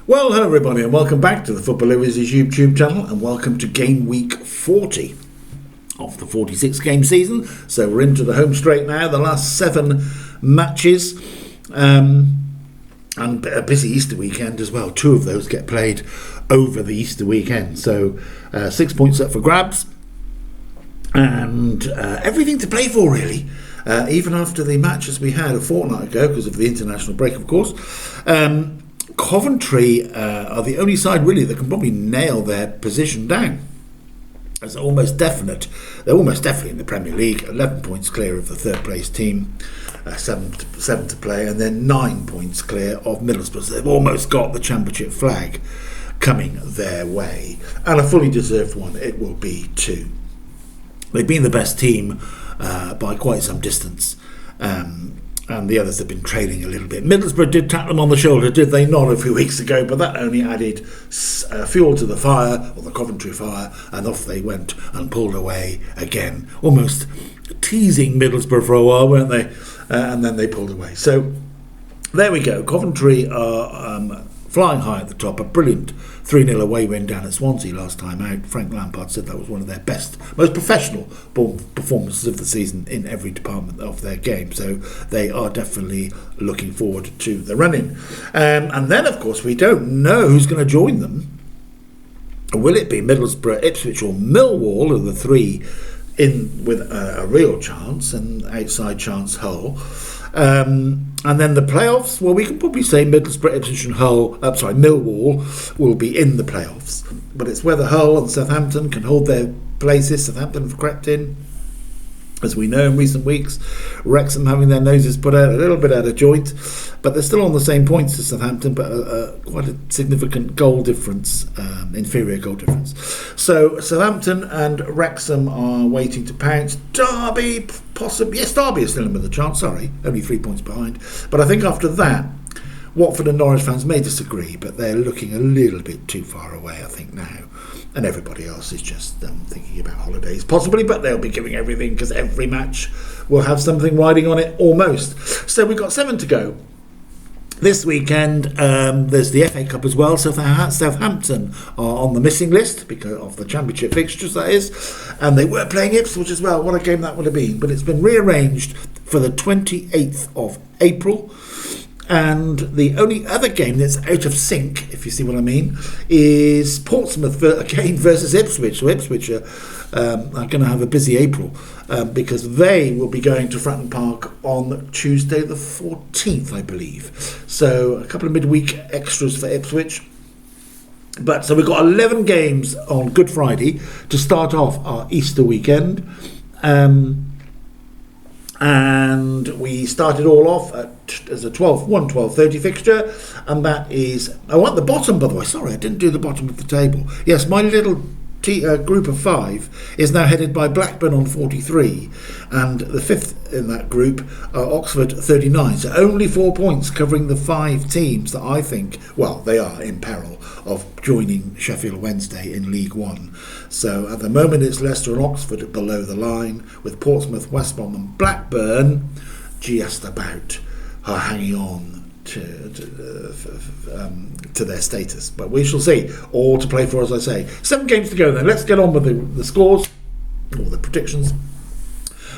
Well, hello everybody and welcome back to the Football Wizards YouTube channel and welcome to game week 40 of the 46 game season. So we're into the home straight now, the last 7 matches and a busy Easter weekend as well. 2 of those get played over the Easter weekend. So 6 points up for grabs and everything to play for really. Even after the matches we had a fortnight ago because of the international break of course. Coventry are the only side really that can probably nail their position down. It's almost definite. They're almost definitely in the Premier League. 11 points clear of the third place team, 7 to play, and then 9 points clear of Middlesbrough. So they've almost got the championship flag coming their way, and a fully deserved one it will be too. They've been the best team by quite some distance. And the others have been trailing a little bit. Middlesbrough did tap them on the shoulder, did they not, a few weeks ago, but that only added fuel to the fire, or the Coventry fire, and off they went and pulled away again. Almost teasing Middlesbrough for a while, weren't they? And then they pulled away. So there we go. Coventry are flying high at the top. A brilliant 3-0 away win down at Swansea last time out. Frank Lampard said that was one of their best, most professional performances of the season in every department of their game. So they are definitely looking forward to the run-in. And then, of course, we don't know who's going to join them. Will it be Middlesbrough, Ipswich or Millwall, are the 3 in with a real chance, and outside chance Hull. And then the playoffs, well, we can probably say Middlesbrough, Ipswich and Millwall will be in the playoffs. But it's whether Hull and Southampton can hold their places. Southampton have crept in, as we know, in recent weeks. Wrexham having their noses put out a little bit out of joint, but they're still on the same points as Southampton, but quite a significant goal difference, inferior goal difference. So Southampton and Wrexham are waiting to pounce. Derby, possibly. Yes, Derby is still in with a chance, sorry, only 3 points behind. But I think after that, Watford and Norwich fans may disagree, but they're looking a little bit too far away, I think, now. And everybody else is just thinking about holidays, possibly, but they'll be giving everything because every match will have something riding on it, almost. So we've got 7 to go. This weekend, there's the FA Cup as well. So Southampton are on the missing list because of the championship fixtures, that is. And they were playing Ipswich as well. What a game that would have been. But it's been rearranged for the 28th of April. And the only other game that's out of sync, if you see what I mean, is Portsmouth again versus Ipswich. So Ipswich are going to have a busy April because they will be going to Fratton Park on Tuesday the 14th, I believe. So a couple of midweek extras for Ipswich. But so we've got 11 games on Good Friday to start off our Easter weekend. And we started all off as a 12:30 fixture, and that is, oh, at the bottom, by the way, sorry, I didn't do the bottom of the table. Yes, my little group of 5 is now headed by Blackburn on 43, and the 5th in that group are Oxford 39. So only 4 points covering the 5 teams that I think, well, they are in peril of joining Sheffield Wednesday in League One. So at the moment it's Leicester and Oxford below the line, with Portsmouth, West Brom and Blackburn just about are hanging on to their status, but we shall see. All to play for, as I say. 7 games to go then. Let's get on with the scores or the predictions.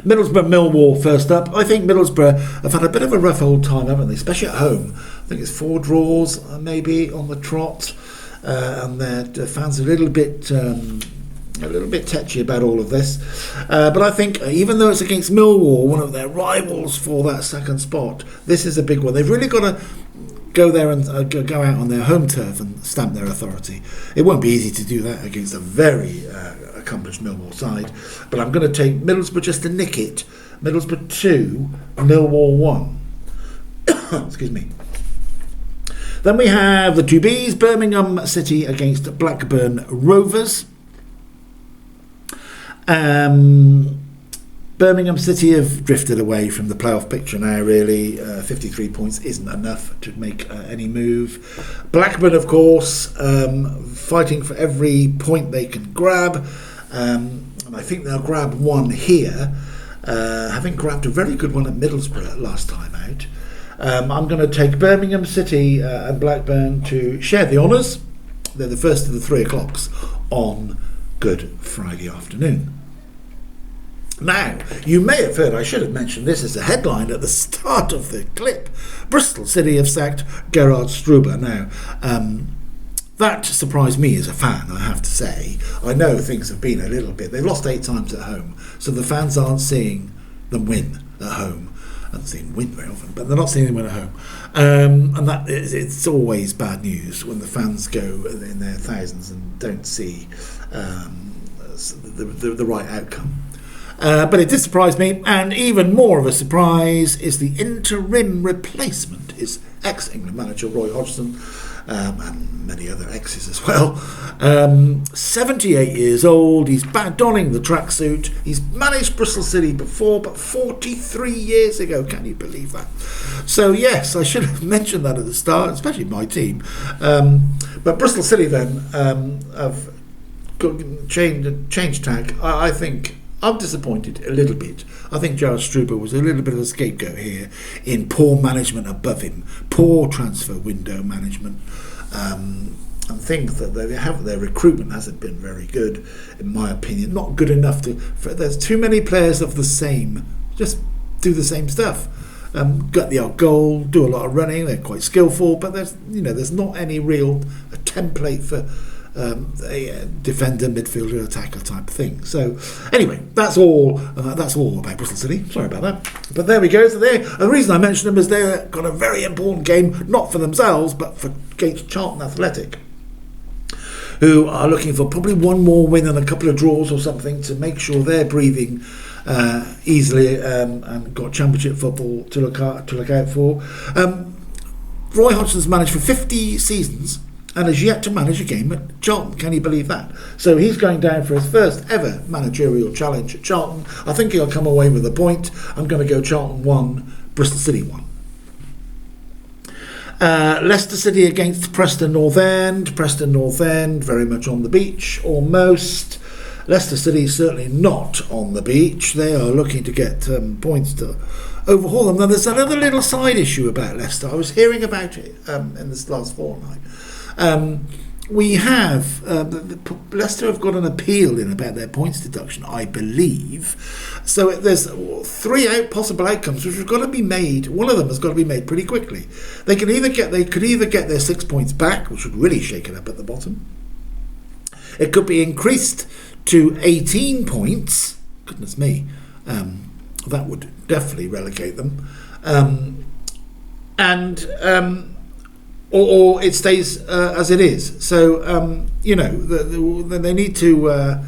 Middlesbrough Millwall first up. I think Middlesbrough have had a bit of a rough old time, haven't they, especially at home. I think it's 4 draws maybe on the trot, and their fans are a little bit touchy about all of this, but I think even though it's against Millwall, one of their rivals for that second spot, this is a big one. They've really got to go there and go out on their home turf and stamp their authority. It won't be easy to do that against a very accomplished Millwall side, but I'm going to take Middlesbrough just to nick it. Middlesbrough 2, Millwall 1. Excuse me. Then we have the 2Bs, Birmingham City against Blackburn Rovers. Birmingham City have drifted away from the playoff picture now, really. 53 points isn't enough to make any move. Blackburn, of course, fighting for every point they can grab. And I think they'll grab one here, having grabbed a very good one at Middlesbrough last time out. I'm going to take Birmingham City and Blackburn to share the honours. They're the first of the 3 o'clocks on Good Friday afternoon. Now, you may have heard, I should have mentioned this as a headline at the start of the clip. Bristol City have sacked Gerard Struber. Now, that surprised me as a fan, I have to say. I know things have been a little bit... They've lost 8 times at home, so the fans aren't seeing them win at home. I haven't seen them win very often, but they're not seeing them win at home. And that it's always bad news when the fans go in their thousands and don't see the right outcome. But it did surprise me, and even more of a surprise is the interim replacement is ex-England manager Roy Hodgson, and many other exes as well. 78 years old, he's donning the tracksuit. He's managed Bristol City before, but 43 years ago. Can you believe that? So yes, I should have mentioned that at the start, especially my team. But Bristol City then have changed tack. I think I'm disappointed a little bit. I think Gerard Struber was a little bit of a scapegoat here in poor management above him, poor transfer window management, and things that they have. Their recruitment hasn't been very good, in my opinion. Not good enough there's too many players of the same, just do the same stuff. Get the odd goal, do a lot of running. They're quite skillful, but there's not any real template for a defender, midfielder, attacker type thing. So anyway, that's all about Bristol City. Sorry about that, but there we go. So the reason I mention them is they've got a very important game, not for themselves but for against Charlton Athletic, who are looking for probably one more win and a couple of draws or something to make sure they're breathing easily, and got championship football to look out for. Roy Hodgson's managed for 50 seasons and has yet to manage a game at Charlton. Can you believe that? So he's going down for his first ever managerial challenge at Charlton. I think he'll come away with a point. I'm going to go Charlton 1, Bristol City 1. Leicester City against Preston North End. Preston North End very much on the beach, almost. Leicester City certainly not on the beach. They are looking to get points to overhaul them. Now there's another little side issue about Leicester. I was hearing about it in this last fortnight. We have Leicester have got an appeal in about their points deduction, I believe. So there's 3 possible outcomes which have got to be made. One of them has got to be made pretty quickly. They could either get their 6 points back, which would really shake it up at the bottom. It could be increased to 18 points. Goodness me, that would definitely relegate them. Or it stays as it is. So, they need to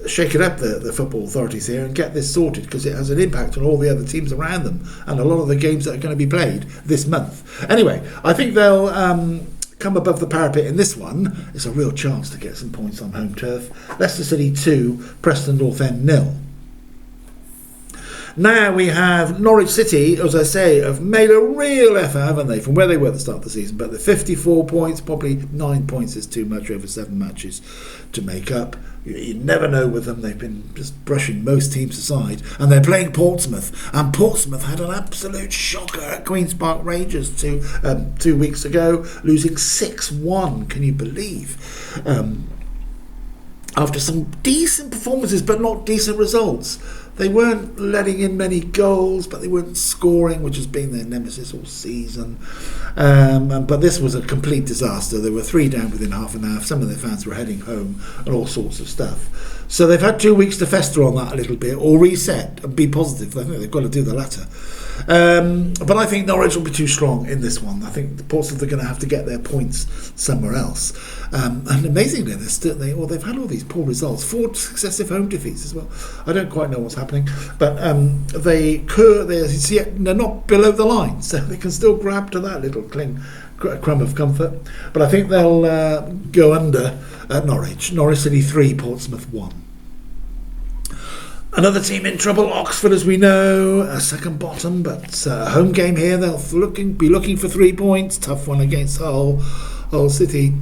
shake it up, the football authorities here, and get this sorted, because it has an impact on all the other teams around them and a lot of the games that are going to be played this month. Anyway, I think they'll come above the parapet in this one. It's a real chance to get some points on home turf. Leicester City 2, Preston North End 0. Now we have Norwich City, as I say, have made a real effort, haven't they, from where they were at the start of the season. But the 54 points, probably 9 points is too much over 7 matches to make up. You never know with them. They've been just brushing most teams aside. And they're playing Portsmouth. And Portsmouth had an absolute shocker at Queen's Park Rangers 2 weeks ago, losing 6-1. Can you believe? After some decent performances, but not decent results. They weren't letting in many goals, but they weren't scoring, which has been their nemesis all season. But this was a complete disaster. There were 3 down within half an hour. Some of their fans were heading home and all sorts of stuff. So they've had 2 weeks to fester on that a little bit, or reset and be positive. I think they've got to do the latter. But I think Norwich will be too strong in this one. I think the Portsmouth are going to have to get their points somewhere else. And amazingly, they've had all these poor results, 4 successive home defeats as well. I don't quite know what's happening, but they're not below the line, so they can still grab to that little crumb of comfort. But I think they'll go under at Norwich. Norwich City 3, Portsmouth 1. Another team in trouble, Oxford, as we know, a second bottom, but home game here. They'll be looking for 3 points. Tough one against Hull. Hull City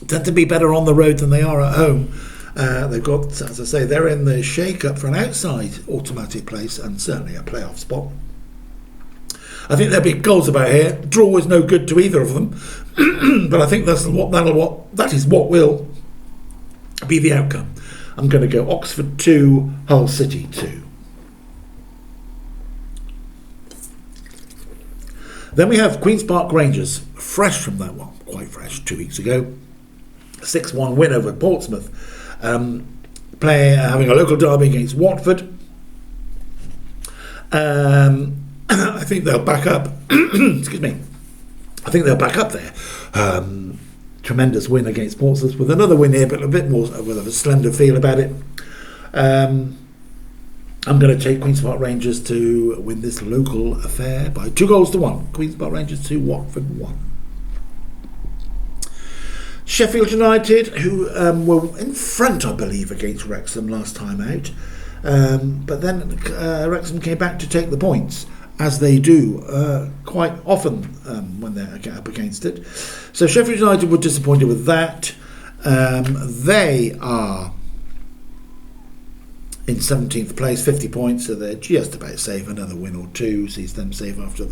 tend to be better on the road than they are at home. They've got, as I say, they're in the shake-up for an outside automatic place and certainly a playoff spot. I think there'll be goals about here. Draw is no good to either of them, but I think that is what will be the outcome. I'm going to go Oxford 2, Hull City 2. Then we have Queen's Park Rangers, fresh from that one, quite fresh, 2 weeks ago. 6-1 win over Portsmouth. Having a local derby against Watford. I think they'll back up. Excuse me. I think they'll back up there. Tremendous win against Portsmouth with another win here, but a bit more with a slender feel about it. I'm going to take Queen's Park Rangers to win this local affair by 2-1. Queen's Park Rangers 2, Watford 1. Sheffield United, who were in front, I believe, against Wrexham last time out. But then Wrexham came back to take the points, as they do quite often when they're up against it. So Sheffield United were disappointed with that. They are in 17th place, 50 points, so they're just about safe. Another win or two sees them safe after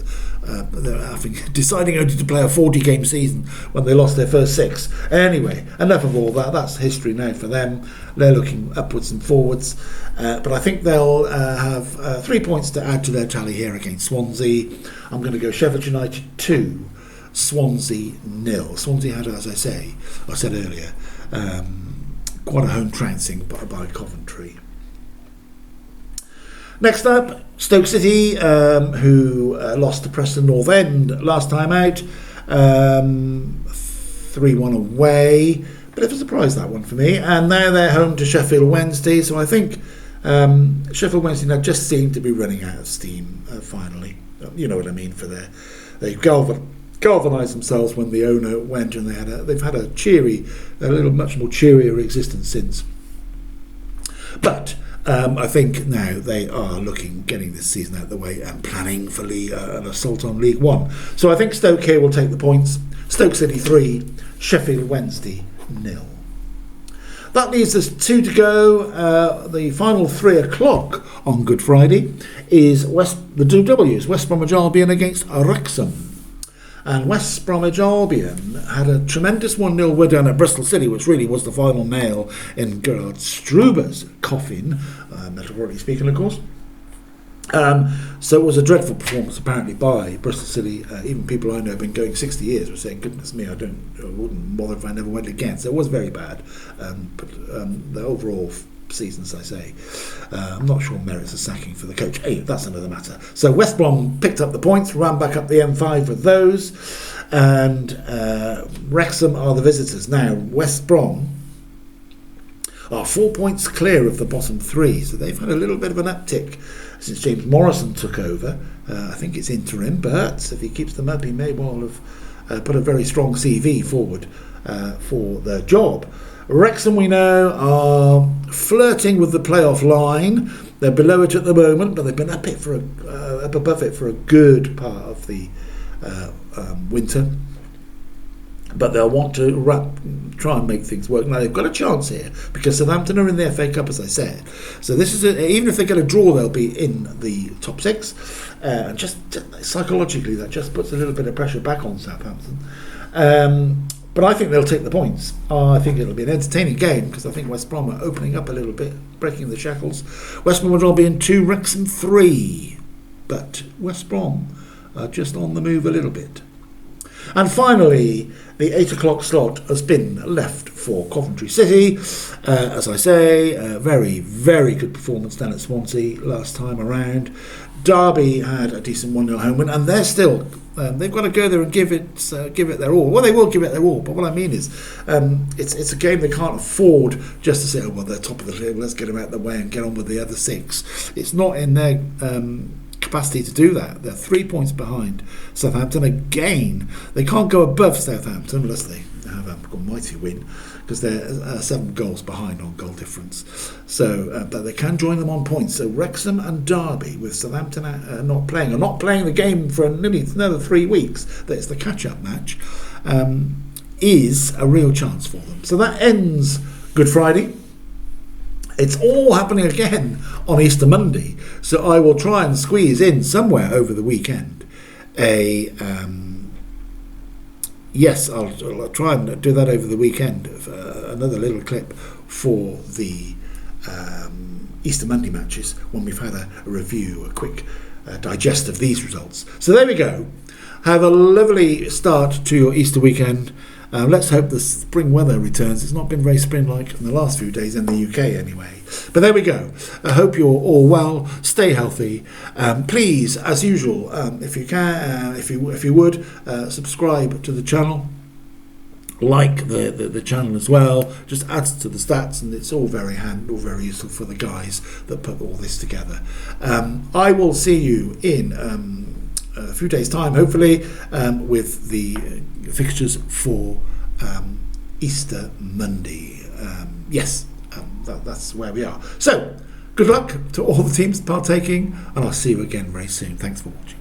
deciding only to play a 40-game season when they lost their first 6. Anyway, enough of all that. That's history now for them. They're looking upwards and forwards, but I think they'll have 3 points to add to their tally here against Swansea. I'm going to go Sheffield United 2, Swansea 0. Swansea had, as I said earlier, quite a home trouncing by Coventry. Next up, Stoke City, who lost to Preston North End last time out, 3-1 away. Bit of a surprise, that one for me. And now they're home to Sheffield Wednesday, so I think Sheffield Wednesday now just seem to be running out of steam finally. You know what I mean? They galvanised themselves when the owner went, and they've had a much more cheerier existence since. But I think now they are getting this season out of the way and planning for an assault on League One. So I think Stoke here will take the points. Stoke City 3, Sheffield Wednesday 0. That leaves us 2 to go. The final 3 o'clock on Good Friday is the two W's, West Bromwich Albion against Wrexham. And West Bromwich Albion had a tremendous 1-0 win down at Bristol City, which really was the final nail in Gerard Struber's coffin, metaphorically speaking, of course. So it was a dreadful performance, apparently, by Bristol City. Even people I know have been going 60 years were saying, goodness me, I wouldn't bother if I never went again. So it was very bad. But the overall season, as I say, I'm not sure merits a sacking for the coach. Hey, that's another matter. So West Brom picked up the points, ran back up the M5 with those, and Wrexham are the visitors. Now, West Brom are 4 points clear of the bottom 3, so they've had a little bit of an uptick since James Morrison took over. I think it's interim, but if he keeps them up, he may well have put a very strong CV forward for the job. Wrexham, we know, are flirting with the playoff line. They're below it at the moment, but they've been up above it for a good part of the winter. But they'll want to try and make things work. Now, they've got a chance here because Southampton are in the FA Cup, as I said. So this is even if they get a draw, they'll be in the top 6. And just psychologically, that just puts a little bit of pressure back on Southampton. But I think they'll take the points. I think it'll be an entertaining game because I think West Brom are opening up a little bit, breaking the shackles. West Brom will be in 2, Wrexham 3. But West Brom are just on the move a little bit. And finally, the 8 o'clock slot has been left for Coventry City. As I say, a very, very good performance down at Swansea last time around. Derby had a decent 1-0 home win, and they're still... they've got to go there and give it their all. Well, they will give it their all, but what I mean is it's a game they can't afford just to say, oh, well, they're top of the table, let's get them out of the way and get on with the other 6. It's not in their capacity to do that. They're 3 points behind Southampton. Again, they can't go above Southampton unless they have a mighty win, because they're 7 goals behind on goal difference. So, but they can join them on points. So Wrexham and Derby, with Southampton not playing the game for nearly another 3 weeks, that's the catch-up match, is a real chance for them. So that ends Good Friday. It's all happening again on Easter Monday, so I will try and squeeze in somewhere over the weekend a yes, I'll try and do that over the weekend. Another little clip for the Easter Monday matches when we've had a review, a quick digest of these results. So there we go. Have a lovely start to your Easter weekend. Let's hope the spring weather returns. It's not been very spring-like in the last few days in the UK anyway. But there we go. I hope you're all well. Stay healthy. Please, as usual, if you can, if you would, subscribe to the channel. Like the channel as well. Just adds to the stats, and it's all very very useful for the guys that put all this together. I will see you in a few days' time, hopefully, with the fixtures for Easter Monday. Yes, that's where we are. So, good luck to all the teams partaking, and I'll see you again very soon. Thanks for watching.